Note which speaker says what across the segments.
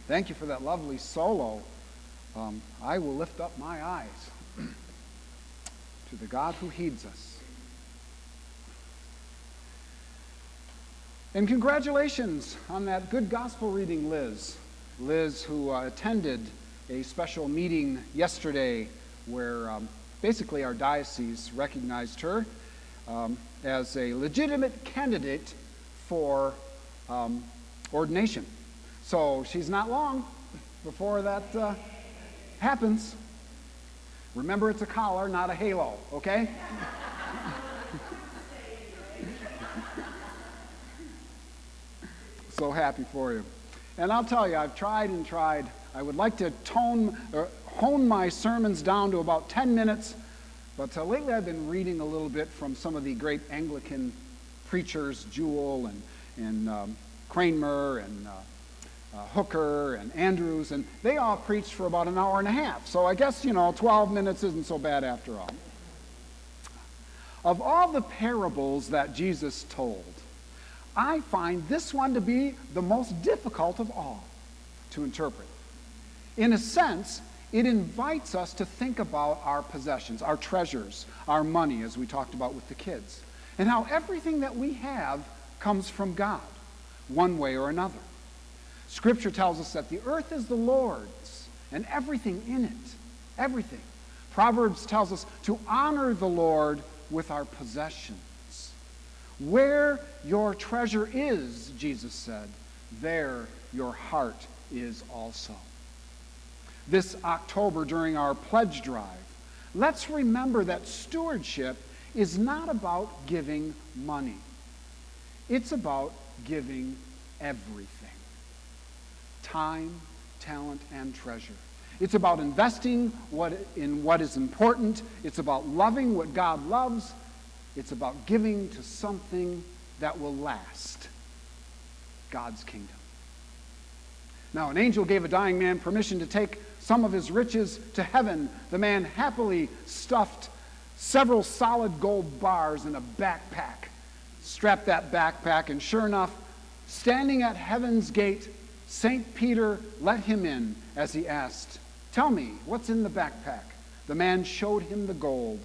Speaker 1: Thank you for that lovely solo. I will lift up my eyes to the God who heeds us. And congratulations on that good gospel reading, Liz. Liz, who attended a special meeting yesterday where basically our diocese recognized her as a legitimate candidate for ordination. So she's not long before that happens. Remember, it's a collar, not a halo, okay? So happy for you. And I'll tell you, I've tried and tried. I would like to hone my sermons down to about 10 minutes, but lately I've been reading a little bit from some of the great Anglican preachers, Jewel and Cranmer and Hooker and Andrews, and they all preached for about an hour and a half. So I guess, 12 minutes isn't so bad after all. Of all the parables that Jesus told, I find this one to be the most difficult of all to interpret. In a sense, it invites us to think about our possessions, our treasures, our money, as we talked about with the kids, and how everything that we have comes from God, one way or another. Scripture tells us that the earth is the Lord's and everything in it, everything. Proverbs tells us to honor the Lord with our possessions. Where your treasure is, Jesus said, there your heart is also. This October during our pledge drive, let's remember that stewardship is not about giving money. It's about giving everything. Time, talent, and treasure. It's about investing in what is important. It's about loving what God loves. It's about giving to something that will last. God's kingdom. Now, an angel gave a dying man permission to take some of his riches to heaven. The man happily stuffed several solid gold bars in a backpack. Strapped that backpack, and sure enough, standing at heaven's gate, St. Peter let him in as he asked, "Tell me, what's in the backpack?" The man showed him the gold.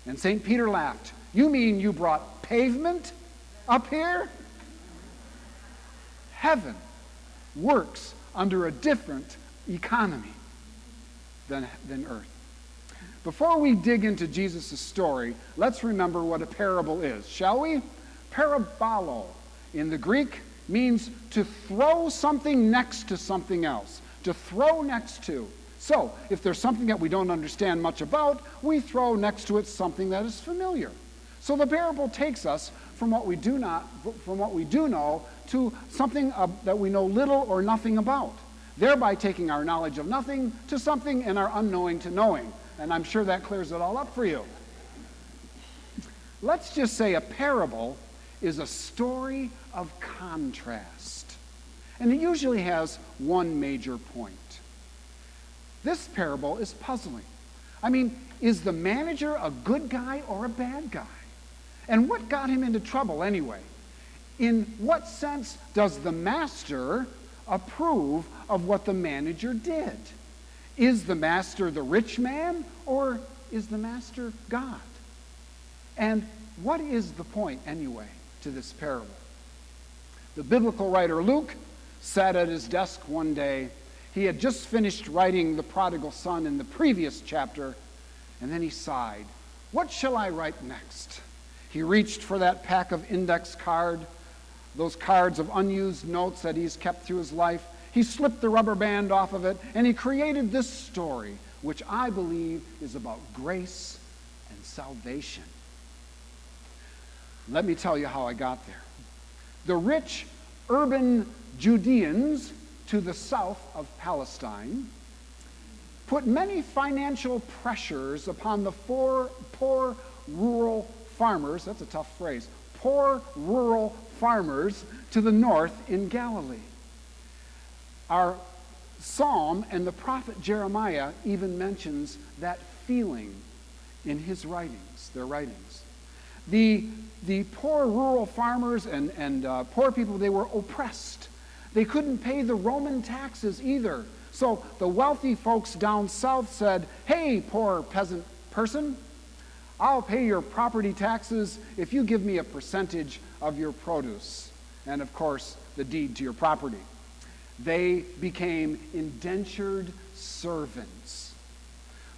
Speaker 1: And St. Peter laughed. "You mean you brought pavement up here?" Heaven works under a different economy than earth. Before we dig into Jesus' story, let's remember what a parable is, shall we? Parabolo in the Greek means to throw something next to something else, to throw next to. So, if there's something that we don't understand much about, we throw next to it something that is familiar. So the parable takes us from what we do know to something that we know little or nothing about, thereby taking our knowledge of nothing to something and our unknowing to knowing. And I'm sure that clears it all up for you. Let's just say a parable is a story of contrast. And it usually has one major point. This parable is puzzling. I mean, is the manager a good guy or a bad guy? And what got him into trouble anyway? In what sense does the master approve of what the manager did? Is the master the rich man, or is the master God? And what is the point anyway to this parable? The biblical writer Luke sat at his desk one day. He had just finished writing the prodigal son in the previous chapter, and then he sighed. What shall I write next? He reached for that pack of index cards, those cards of unused notes that he's kept through his life. He slipped the rubber band off of it, and he created this story, which I believe is about grace and salvation. Let me tell you how I got there. The rich urban Judeans to the south of Palestine put many financial pressures upon the poor rural farmers, that's a tough phrase, poor rural farmers to the north in Galilee. Our psalm and the prophet Jeremiah even mentions that feeling in his writings, their writings. The poor rural farmers and poor people, they were oppressed. They couldn't pay the Roman taxes either. So the wealthy folks down south said, "Hey, poor peasant person, I'll pay your property taxes if you give me a percentage of your produce." And of course, the deed to your property. They became indentured servants.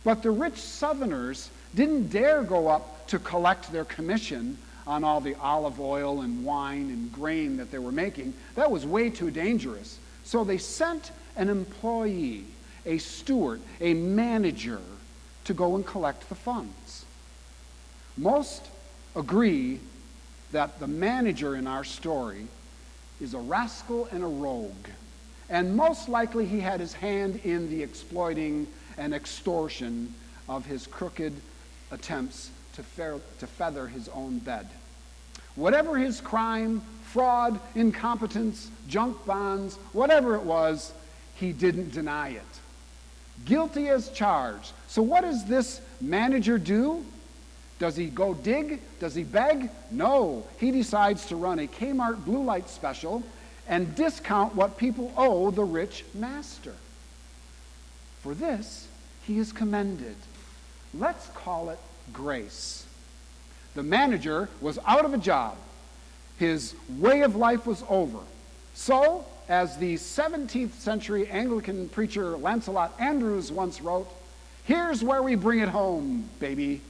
Speaker 1: But the rich Southerners didn't dare go up to collect their commission on all the olive oil and wine and grain that they were making. That was way too dangerous. So they sent an employee, a steward, a manager, to go and collect the funds. Most agree that the manager in our story is a rascal and a rogue. And most likely he had his hand in the exploiting and extortion of his crooked attempts to feather his own bed. Whatever his crime, fraud, incompetence, junk bonds, whatever it was, he didn't deny it. Guilty as charged. So what does this manager do? Does he go dig? Does he beg? No. He decides to run a Kmart blue light special and discount what people owe the rich master. For this, he is commended. Let's call it grace. The manager was out of a job. His way of life was over. So, as the 17th century Anglican preacher Lancelot Andrewes once wrote, "Here's where we bring it home, baby."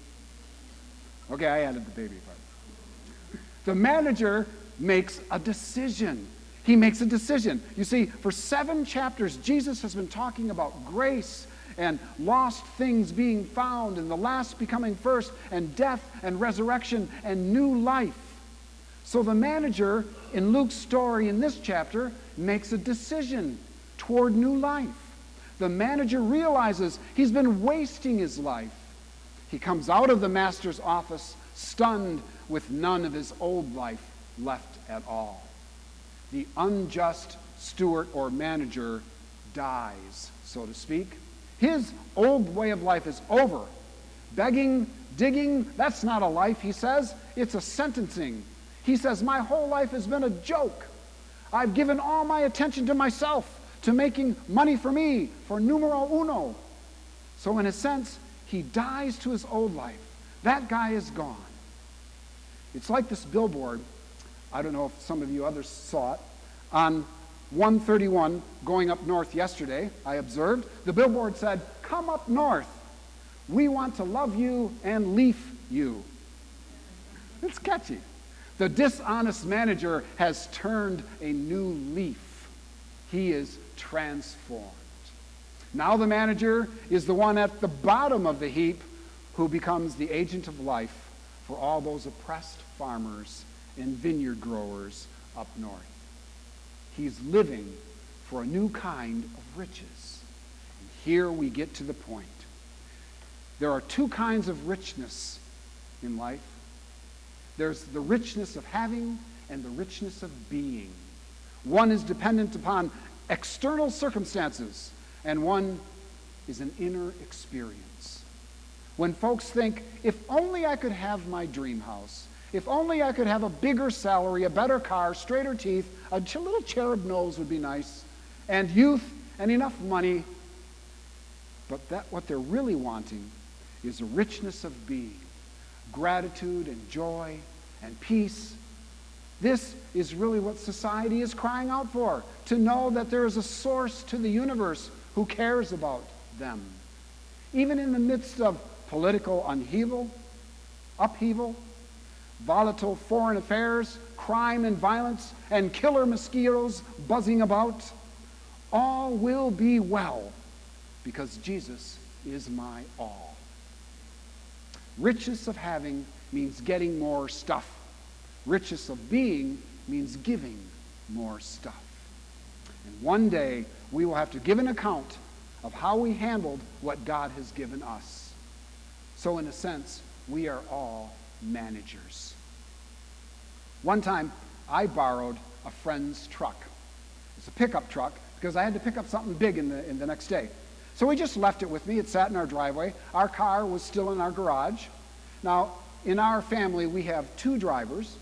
Speaker 1: Okay, I added the baby part. The manager makes a decision. He makes a decision. You see, for 7 chapters, Jesus has been talking about grace and lost things being found and the last becoming first and death and resurrection and new life. So the manager in Luke's story in this chapter makes a decision toward new life. The manager realizes he's been wasting his life. He comes out of the master's office stunned with none of his old life left at all. The unjust steward or manager dies, so to speak. His old way of life is over. Begging, digging, that's not a life, he says. It's a sentencing. He says, my whole life has been a joke. I've given all my attention to myself, to making money for me, for numero uno. So in a sense, he dies to his old life. That guy is gone. It's like this billboard, I don't know if some of you others saw it, on 131 going up north yesterday, I observed. The billboard said, "Come up north. We want to love you and leaf you." It's catchy. The dishonest manager has turned a new leaf. He is transformed. Now the manager is the one at the bottom of the heap who becomes the agent of life for all those oppressed farmers and vineyard growers up north. He's living for a new kind of riches. And here we get to the point. There are 2 kinds of richness in life. There's the richness of having and the richness of being. One is dependent upon external circumstances, and one is an inner experience. When folks think, if only I could have my dream house, if only I could have a bigger salary, a better car, straighter teeth, a little cherub nose would be nice, and youth and enough money. But what they're really wanting is a richness of being, gratitude and joy and peace. This is really what society is crying out for, to know that there is a source to the universe who cares about them. Even in the midst of political upheaval, volatile foreign affairs, crime and violence, and killer mosquitoes buzzing about, all will be well because Jesus is my all. Richness of having means getting more stuff. Richness of being means giving more stuff. And one day we will have to give an account of how we handled what God has given us. So in a sense, we are all managers. One time, I borrowed a friend's truck. It's a pickup truck because I had to pick up something big in the next day. So we just left it with me. It sat in our driveway. Our car was still in our garage. Now, in our family, we have 2 drivers,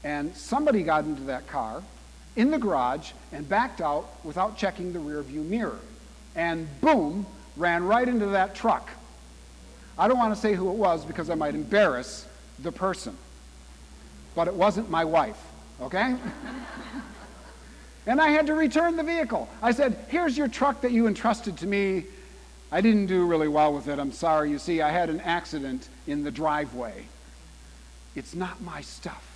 Speaker 1: and somebody got into that car, in the garage and backed out without checking the rear view mirror. And boom, ran right into that truck. I don't want to say who it was because I might embarrass the person. But it wasn't my wife, okay? And I had to return the vehicle. I said, here's your truck that you entrusted to me. I didn't do really well with it. I'm sorry. You see, I had an accident in the driveway. It's not my stuff.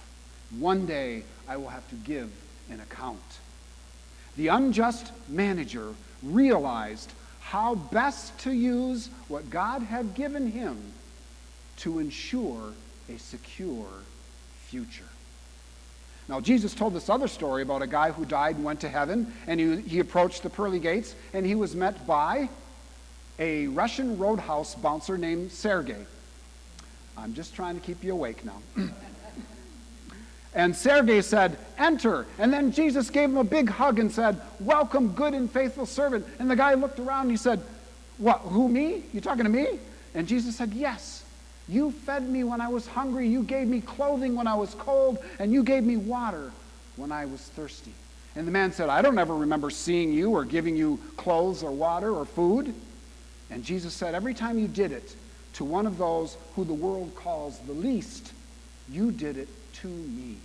Speaker 1: One day I will have to give an account. The unjust manager realized how best to use what God had given him to ensure a secure future. Now, Jesus told this other story about a guy who died and went to heaven, and he approached the pearly gates, and he was met by a Russian roadhouse bouncer named Sergei. I'm just trying to keep you awake now. And Sergei said, enter. And then Jesus gave him a big hug and said, welcome, good and faithful servant. And the guy looked around and he said, what, who, me? You talking to me? And Jesus said, yes. You fed me when I was hungry. You gave me clothing when I was cold. And you gave me water when I was thirsty. And the man said, I don't ever remember seeing you or giving you clothes or water or food. And Jesus said, every time you did it to one of those who the world calls the least, you did it to me.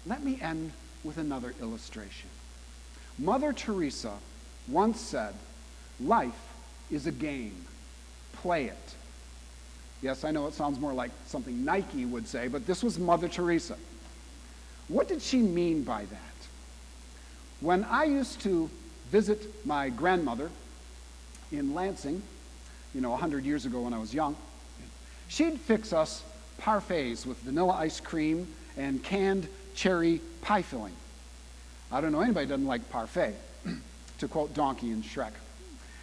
Speaker 1: Let me end with another illustration. Mother Teresa once said, life is a game. Play it. Yes, I know it sounds more like something Nike would say, but this was Mother Teresa. What did she mean by that? When I used to visit my grandmother in Lansing, 100 years ago when I was young, she'd fix us parfaits with vanilla ice cream and canned cherry pie filling. I don't know anybody who doesn't like parfait, to quote Donkey in Shrek.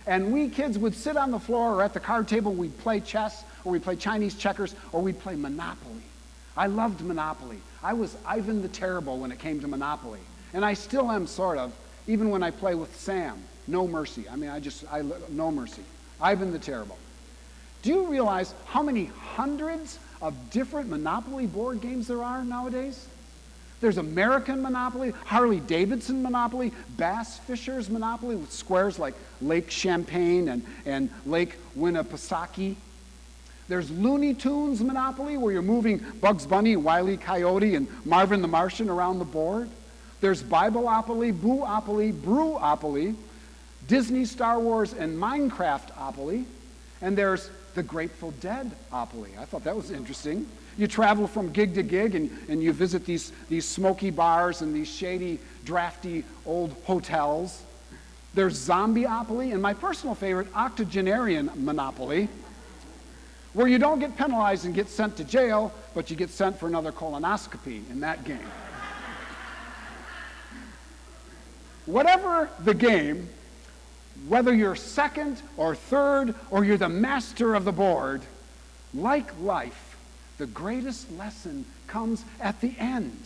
Speaker 1: And we kids would sit on the floor or at the card table, we'd play chess, or we'd play Chinese checkers, or we'd play Monopoly. I loved Monopoly. I was Ivan the Terrible when it came to Monopoly. And I still am, sort of, even when I play with Sam. No mercy. No mercy. Ivan the Terrible. Do you realize how many hundreds of different Monopoly board games there are nowadays? There's American Monopoly, Harley-Davidson Monopoly, Bass Fisher's Monopoly with squares like Lake Champlain and Lake Winnipesaukee. There's Looney Tunes Monopoly, where you're moving Bugs Bunny, Wile E. Coyote, and Marvin the Martian around the board. There's Bibleopoly, Boo-opoly, Brew-opoly, Disney, Star Wars, and Minecraft-opoly. And there's the Grateful Dead-opoly. I thought that was interesting. You travel from gig to gig, and you visit these smoky bars and these shady, drafty old hotels. There's Zombie-opoly, and my personal favorite, Octogenarian Monopoly, where you don't get penalized and get sent to jail, but you get sent for another colonoscopy in that game. Whatever the game, whether you're second or third or you're the master of the board, like life, the greatest lesson comes at the end.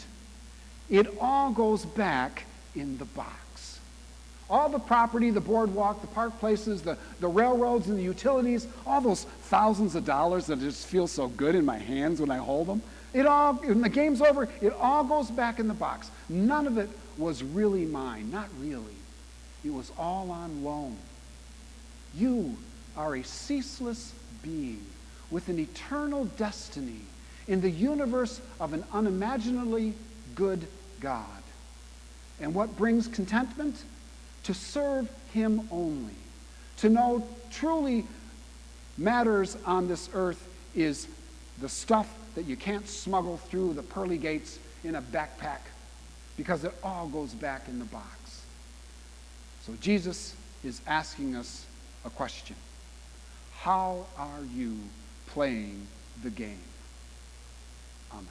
Speaker 1: It all goes back in the box. All the property, the boardwalk, the park places, the railroads and the utilities, all those thousands of dollars that just feel so good in my hands when I hold them, when the game's over, it all goes back in the box. None of it was really mine, not really. It was all on loan. You are a ceaseless being with an eternal destiny in the universe of an unimaginably good God. And what brings contentment? To serve him only. To know truly matters on this earth is the stuff that you can't smuggle through the pearly gates in a backpack, because it all goes back in the box. So Jesus is asking us a question. How are you playing the game? Amen.